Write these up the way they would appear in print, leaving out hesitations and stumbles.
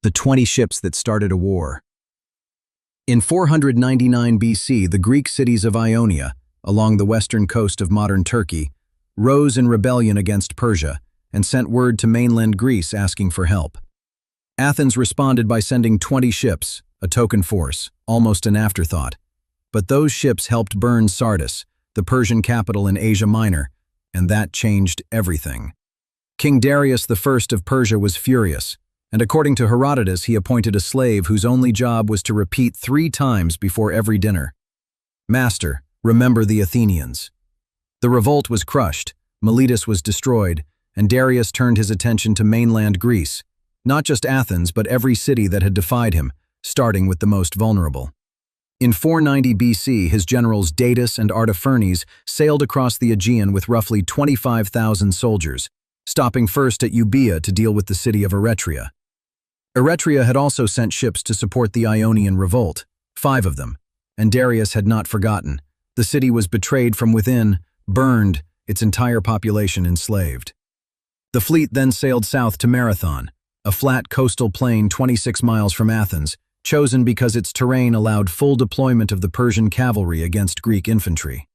the 20 ships that started a war. In 499 BC, the Greek cities of Ionia, along the western coast of modern Turkey, rose in rebellion against Persia and sent word to mainland Greece asking for help. Athens responded by sending 20 ships, a token force, almost an afterthought. But those ships helped burn Sardis, the Persian capital in Asia Minor, and that changed everything. King Darius I of Persia was furious, and according to Herodotus, he appointed a slave whose only job was to repeat 3 times before every dinner, "Master, remember the Athenians." The revolt was crushed, Miletus was destroyed, and Darius turned his attention to mainland Greece, not just Athens but every city that had defied him, starting with the most vulnerable. In 490 BC, his generals Datis and Artaphernes sailed across the Aegean with roughly 25,000 soldiers, stopping first at Euboea to deal with the city of Eretria. Eretria had also sent ships to support the Ionian revolt, 5 of them, and Darius had not forgotten. The city was betrayed from within, burned, its entire population enslaved. The fleet then sailed south to Marathon, a flat coastal plain 26 miles from Athens, chosen because its terrain allowed full deployment of the Persian cavalry against Greek infantry.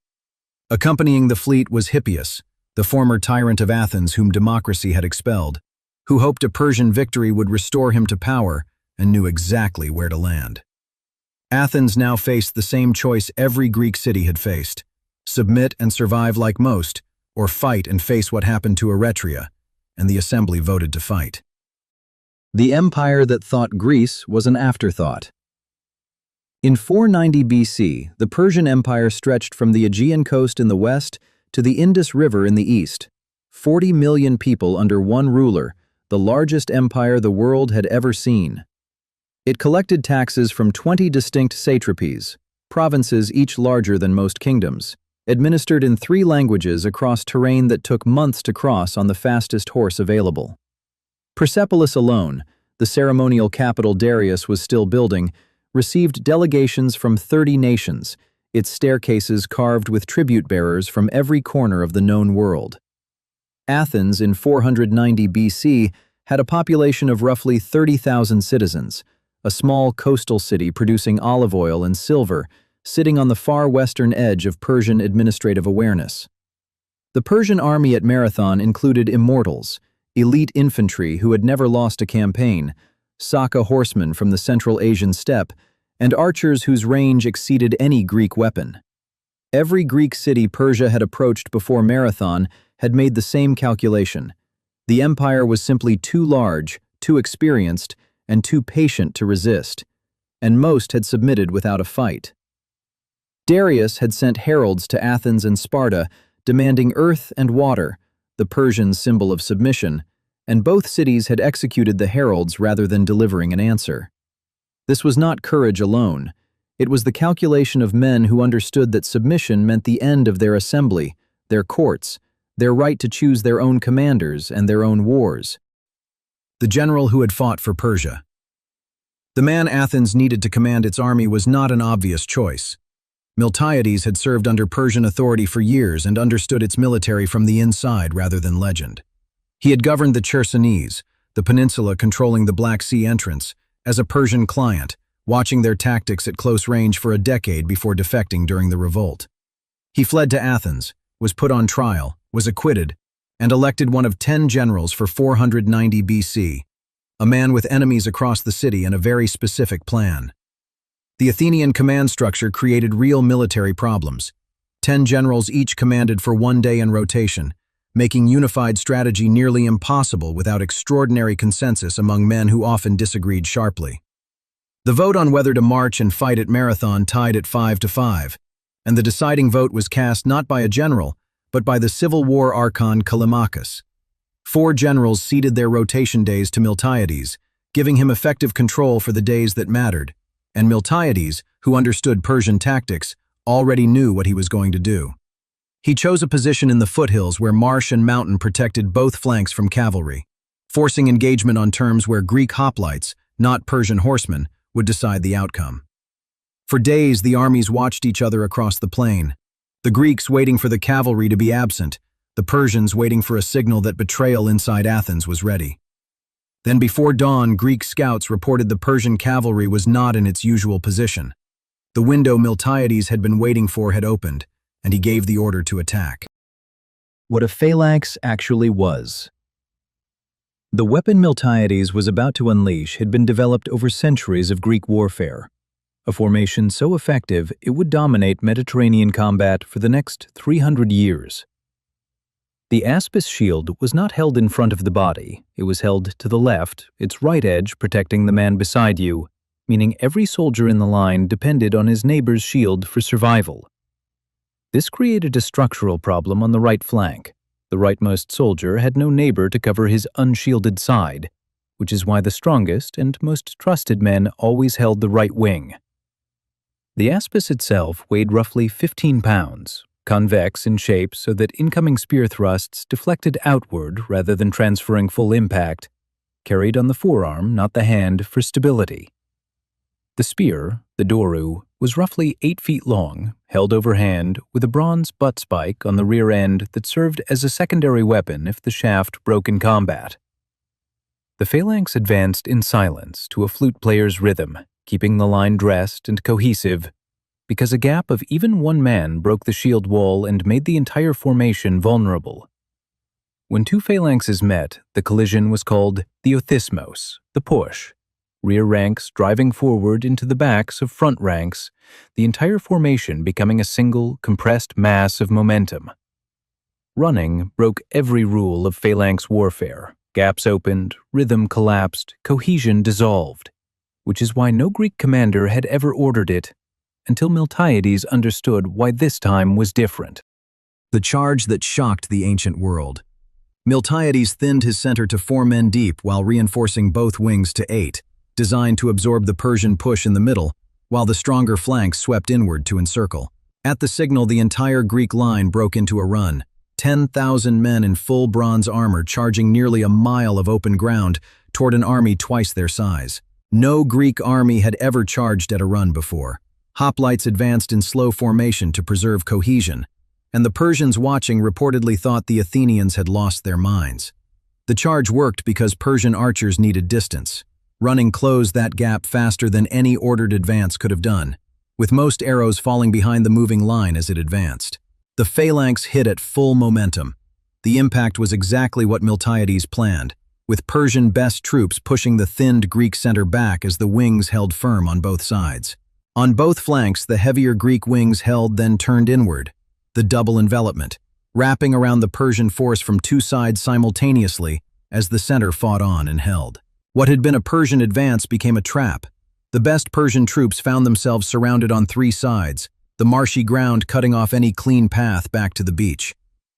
Accompanying the fleet was Hippias, the former tyrant of Athens whom democracy had expelled, who hoped a Persian victory would restore him to power and knew exactly where to land. Athens now faced the same choice every Greek city had faced: submit and survive like most, or fight and face what happened to Eretria, and the assembly voted to fight. The empire that thought Greece was an afterthought. In 490 BC, the Persian Empire stretched from the Aegean coast in the west to the Indus River in the east. 40 million people under one ruler, the largest empire the world had ever seen. It collected taxes from 20 distinct satrapies, provinces each larger than most kingdoms, administered in 3 languages across terrain that took months to cross on the fastest horse available. Persepolis alone, the ceremonial capital Darius was still building, received delegations from 30 nations, its staircases carved with tribute-bearers from every corner of the known world. Athens in 490 BC had a population of roughly 30,000 citizens, a small coastal city producing olive oil and silver, sitting on the far western edge of Persian administrative awareness. The Persian army at Marathon included immortals, elite infantry who had never lost a campaign, Saka horsemen from the Central Asian steppe, and archers whose range exceeded any Greek weapon. Every Greek city Persia had approached before Marathon had made the same calculation. The empire was simply too large, too experienced, and too patient to resist, and most had submitted without a fight. Darius had sent heralds to Athens and Sparta, demanding earth and water, the Persian symbol of submission, and both cities had executed the heralds rather than delivering an answer. This was not courage alone. It was the calculation of men who understood that submission meant the end of their assembly, their courts, their right to choose their own commanders and their own wars. The general who had fought for Persia. The man Athens needed to command its army was not an obvious choice. Miltiades had served under Persian authority for years and understood its military from the inside rather than legend. He had governed the Chersonese, the peninsula controlling the Black Sea entrance, as a Persian client, watching their tactics at close range for a decade before defecting during the revolt. He fled to Athens, was put on trial, was acquitted, and elected one of 10 generals for 490 BC, a man with enemies across the city and a very specific plan. The Athenian command structure created real military problems. 10 generals each commanded for 1 day in rotation, making unified strategy nearly impossible without extraordinary consensus among men who often disagreed sharply. The vote on whether to march and fight at Marathon tied at 5-5, and the deciding vote was cast not by a general, but by the Civil War archon Callimachus. 4 generals ceded their rotation days to Miltiades, giving him effective control for the days that mattered, and Miltiades, who understood Persian tactics, already knew what he was going to do. He chose a position in the foothills where marsh and mountain protected both flanks from cavalry, forcing engagement on terms where Greek hoplites, not Persian horsemen, would decide the outcome. For days, the armies watched each other across the plain, the Greeks waiting for the cavalry to be absent, the Persians waiting for a signal that betrayal inside Athens was ready. Then before dawn, Greek scouts reported the Persian cavalry was not in its usual position. The window Miltiades had been waiting for had opened, and he gave the order to attack. What a phalanx actually was. The weapon Miltiades was about to unleash had been developed over centuries of Greek warfare, a formation so effective it would dominate Mediterranean combat for the next 300 years. The Aspis shield was not held in front of the body, it was held to the left, its right edge protecting the man beside you, meaning every soldier in the line depended on his neighbor's shield for survival. This created a structural problem on the right flank. The rightmost soldier had no neighbor to cover his unshielded side, which is why the strongest and most trusted men always held the right wing. The Aspis itself weighed roughly 15 pounds, convex in shape so that incoming spear thrusts deflected outward rather than transferring full impact, carried on the forearm, not the hand, for stability. The spear, the doru, was roughly 8 feet long, held overhand, with a bronze butt spike on the rear end that served as a secondary weapon if the shaft broke in combat. The phalanx advanced in silence to a flute player's rhythm, keeping the line dressed and cohesive, because a gap of even one man broke the shield wall and made the entire formation vulnerable. When two phalanxes met, the collision was called the othismos, the push. Rear ranks driving forward into the backs of front ranks, the entire formation becoming a single, compressed mass of momentum. Running broke every rule of phalanx warfare. Gaps opened, rhythm collapsed, cohesion dissolved, which is why no Greek commander had ever ordered it, until Miltiades understood why this time was different. The charge that shocked the ancient world. Miltiades thinned his center to 4 men deep while reinforcing both wings to 8. Designed to absorb the Persian push in the middle, while the stronger flanks swept inward to encircle. At the signal, the entire Greek line broke into a run, 10,000 men in full bronze armor charging nearly a mile of open ground toward an army twice their size. No Greek army had ever charged at a run before. Hoplites advanced in slow formation to preserve cohesion, and the Persians watching reportedly thought the Athenians had lost their minds. The charge worked because Persian archers needed distance. Running closed that gap faster than any ordered advance could have done, with most arrows falling behind the moving line as it advanced. The phalanx hit at full momentum. The impact was exactly what Miltiades planned, with Persian best troops pushing the thinned Greek center back as the wings held firm on both sides. On both flanks, the heavier Greek wings held then turned inward, the double envelopment, wrapping around the Persian force from 2 sides simultaneously as the center fought on and held. What had been a Persian advance became a trap. The best Persian troops found themselves surrounded on 3 sides, the marshy ground cutting off any clean path back to the beach.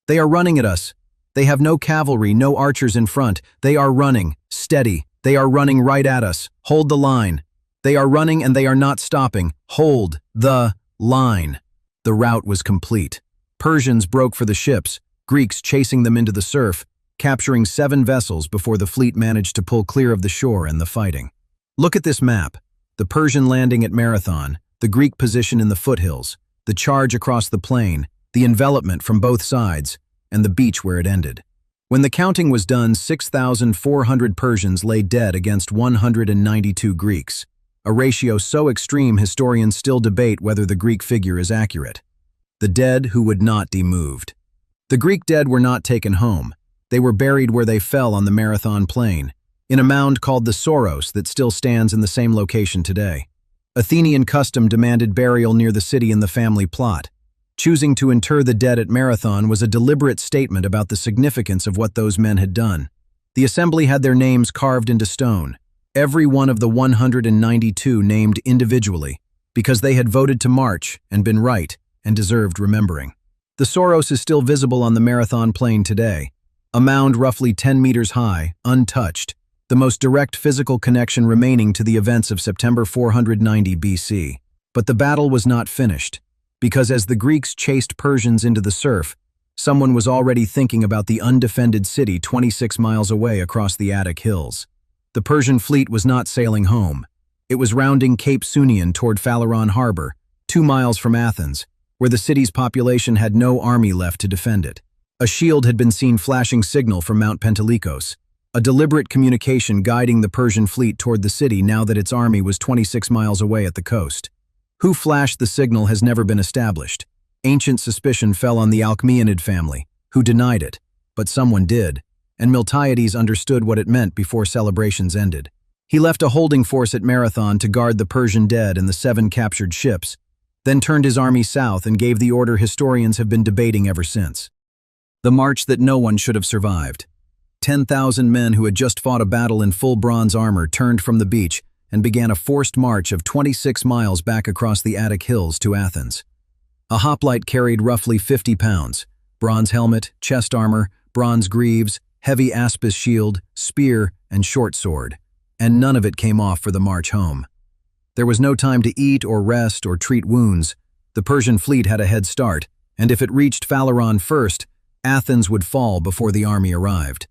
They are running at us. They have no cavalry, no archers in front. They are running. Steady. They are running right at us. Hold the line. They are running and they are not stopping. Hold the line. The rout was complete. Persians broke for the ships, Greeks chasing them into the surf, capturing 7 vessels before the fleet managed to pull clear of the shore and the fighting. Look at this map. The Persian landing at Marathon, the Greek position in the foothills, the charge across the plain, the envelopment from both sides, and the beach where it ended. When the counting was done, 6,400 Persians lay dead against 192 Greeks, a ratio so extreme historians still debate whether the Greek figure is accurate. The dead who would not be moved. The Greek dead were not taken home. They were buried where they fell on the Marathon plain, in a mound called the Soros that still stands in the same location today. Athenian custom demanded burial near the city in the family plot. Choosing to inter the dead at Marathon was a deliberate statement about the significance of what those men had done. The assembly had their names carved into stone, every one of the 192 named individually, because they had voted to march and been right and deserved remembering. The Soros is still visible on the Marathon plain today, a mound roughly 10 meters high, untouched, the most direct physical connection remaining to the events of September 490 BC. But the battle was not finished, because as the Greeks chased Persians into the surf, someone was already thinking about the undefended city 26 miles away across the Attic hills. The Persian fleet was not sailing home. It was rounding Cape Sunion toward Phaleron Harbor, 2 miles from Athens, where the city's population had no army left to defend it. A shield had been seen flashing signal from Mount Pentelikos, a deliberate communication guiding the Persian fleet toward the city now that its army was 26 miles away at the coast. Who flashed the signal has never been established. Ancient suspicion fell on the Alcmaeonid family, who denied it, but someone did, and Miltiades understood what it meant before celebrations ended. He left a holding force at Marathon to guard the Persian dead and the 7 captured ships, then turned his army south and gave the order historians have been debating ever since. The march that no one should have survived. 10,000 men who had just fought a battle in full bronze armor turned from the beach and began a forced march of 26 miles back across the Attic hills to Athens. A hoplite carried roughly 50 pounds, bronze helmet, chest armor, bronze greaves, heavy Aspis shield, spear, and short sword, and none of it came off for the march home. There was no time to eat or rest or treat wounds. The Persian fleet had a head start, and if it reached Phaleron first, Athens would fall before the army arrived.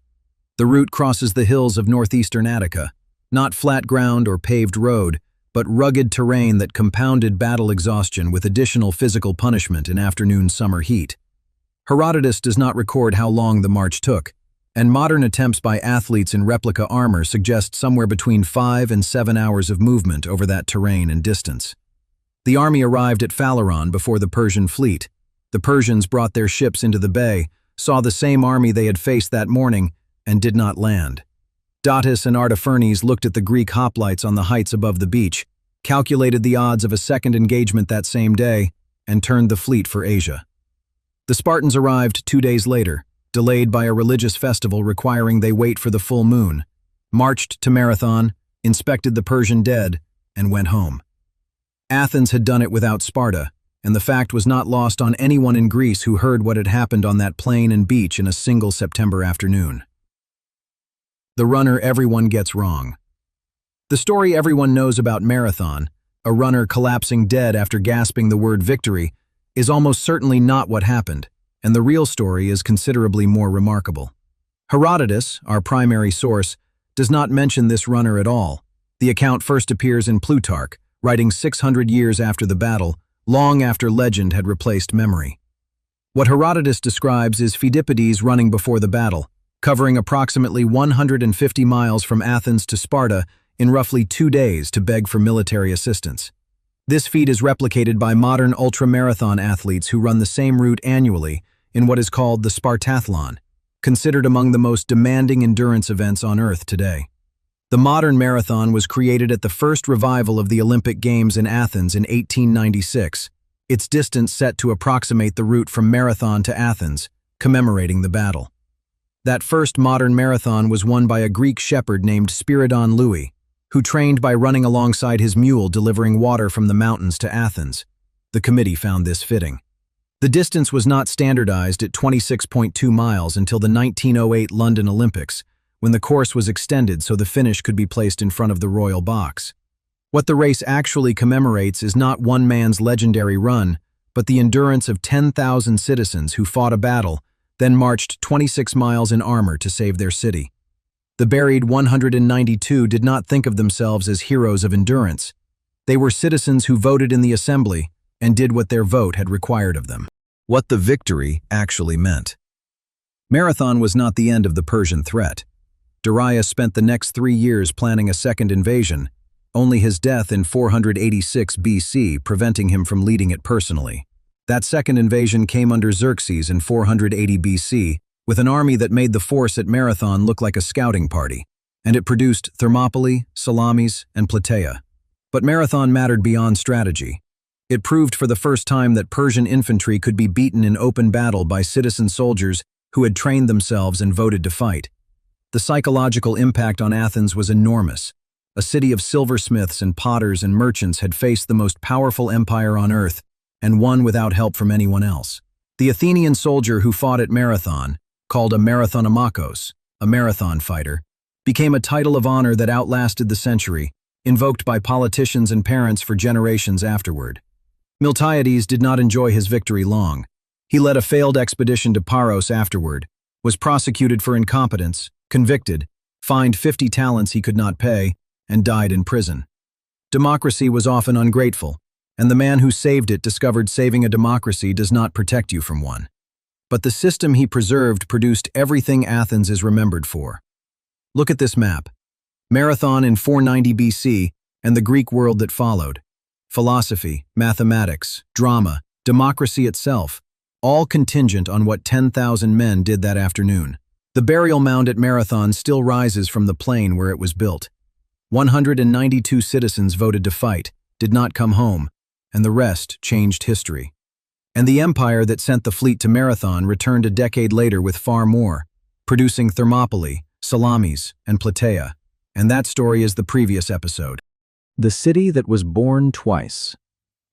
The route crosses the hills of northeastern Attica, not flat ground or paved road, but rugged terrain that compounded battle exhaustion with additional physical punishment in afternoon summer heat. Herodotus does not record how long the march took, and modern attempts by athletes in replica armor suggest somewhere between 5 and 7 hours of movement over that terrain and distance. The army arrived at Phaleron before the Persian fleet. The Persians brought their ships into the bay, saw the same army they had faced that morning, and did not land. Herodotus and Artaphernes looked at the Greek hoplites on the heights above the beach, calculated the odds of a second engagement that same day, and turned the fleet for Asia. The Spartans arrived 2 days later, delayed by a religious festival requiring they wait for the full moon, marched to Marathon, inspected the Persian dead, and went home. Athens had done it without Sparta, and the fact was not lost on anyone in Greece who heard what had happened on that plain and beach in a single September afternoon. The runner everyone gets wrong. The story everyone knows about Marathon, a runner collapsing dead after gasping the word victory, is almost certainly not what happened, and the real story is considerably more remarkable. Herodotus, our primary source, does not mention this runner at all. The account first appears in Plutarch, writing 600 years after the battle, long after legend had replaced memory. What Herodotus describes is Pheidippides running before the battle, covering approximately 150 miles from Athens to Sparta in roughly 2 days to beg for military assistance. This feat is replicated by modern ultramarathon athletes who run the same route annually in what is called the Spartathlon, considered among the most demanding endurance events on Earth today. The modern marathon was created at the first revival of the Olympic Games in Athens in 1896, its distance set to approximate the route from Marathon to Athens, commemorating the battle. That first modern marathon was won by a Greek shepherd named Spiridon Louis, who trained by running alongside his mule delivering water from the mountains to Athens. The committee found this fitting. The distance was not standardized at 26.2 miles until the 1908 London Olympics, when the course was extended so the finish could be placed in front of the royal box. What the race actually commemorates is not one man's legendary run, but the endurance of 10,000 citizens who fought a battle, then marched 26 miles in armor to save their city. The buried 192 did not think of themselves as heroes of endurance. They were citizens who voted in the assembly and did what their vote had required of them. What the victory actually meant. Marathon was not the end of the Persian threat. Darius spent the next 3 years planning a second invasion, only his death in 486 BC preventing him from leading it personally. That second invasion came under Xerxes in 480 BC, with an army that made the force at Marathon look like a scouting party, and it produced Thermopylae, Salamis, and Plataea. But Marathon mattered beyond strategy. It proved for the first time that Persian infantry could be beaten in open battle by citizen soldiers who had trained themselves and voted to fight. The psychological impact on Athens was enormous. A city of silversmiths and potters and merchants had faced the most powerful empire on earth, and won without help from anyone else. The Athenian soldier who fought at Marathon, called a marathonomachos, a marathon fighter, became a title of honor that outlasted the century, invoked by politicians and parents for generations afterward. Miltiades did not enjoy his victory long. He led a failed expedition to Paros afterward, was prosecuted for incompetence, convicted, fined 50 talents he could not pay, and died in prison. Democracy was often ungrateful, and the man who saved it discovered saving a democracy does not protect you from one. But the system he preserved produced everything Athens is remembered for. Look at this map. Marathon in 490 BC and the Greek world that followed. Philosophy, mathematics, drama, democracy itself, all contingent on what 10,000 men did that afternoon. The burial mound at Marathon still rises from the plain where it was built. 192 citizens voted to fight, did not come home, and the rest changed history. And the empire that sent the fleet to Marathon returned a decade later with far more, producing Thermopylae, Salamis, and Plataea. And that story is the previous episode. The city that was born twice.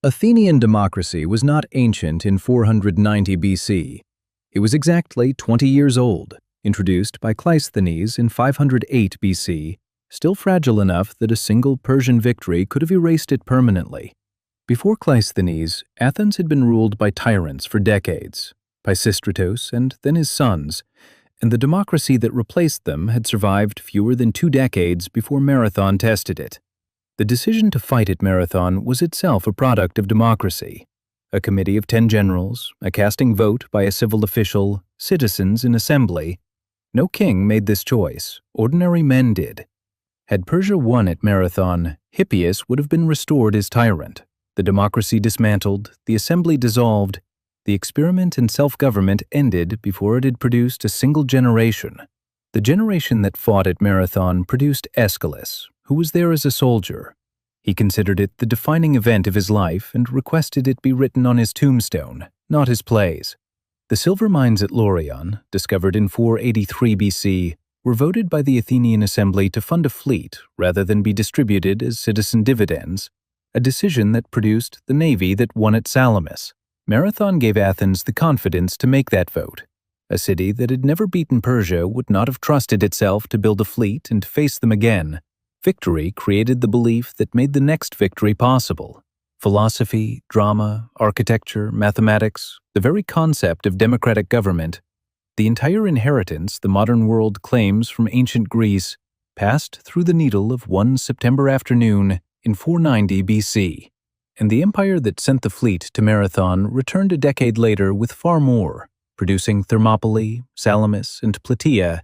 Athenian democracy was not ancient in 490 BC. It was exactly 20 years old, introduced by Cleisthenes in 508 BC, still fragile enough that a single Persian victory could have erased it permanently. Before Cleisthenes, Athens had been ruled by tyrants for decades, Pisistratus and then his sons, and the democracy that replaced them had survived fewer than 2 decades before Marathon tested it. The decision to fight at Marathon was itself a product of democracy. A committee of 10 generals, a casting vote by a civil official, citizens in assembly. No king made this choice, ordinary men did. Had Persia won at Marathon, Hippias would have been restored as tyrant, the democracy dismantled, the assembly dissolved, the experiment in self-government ended before it had produced a single generation. The generation that fought at Marathon produced Aeschylus, who was there as a soldier. He considered it the defining event of his life and requested it be written on his tombstone, not his plays. The silver mines at Laurion, discovered in 483 BC, were voted by the Athenian assembly to fund a fleet rather than be distributed as citizen dividends, a decision that produced the navy that won at Salamis. Marathon gave Athens the confidence to make that vote. A city that had never beaten Persia would not have trusted itself to build a fleet and face them again. Victory created the belief that made the next victory possible. Philosophy, drama, architecture, mathematics, the very concept of democratic government, the entire inheritance the modern world claims from ancient Greece, passed through the needle of one September afternoon in 490 BC. And the empire that sent the fleet to Marathon returned a decade later with far more, producing Thermopylae, Salamis, and Plataea,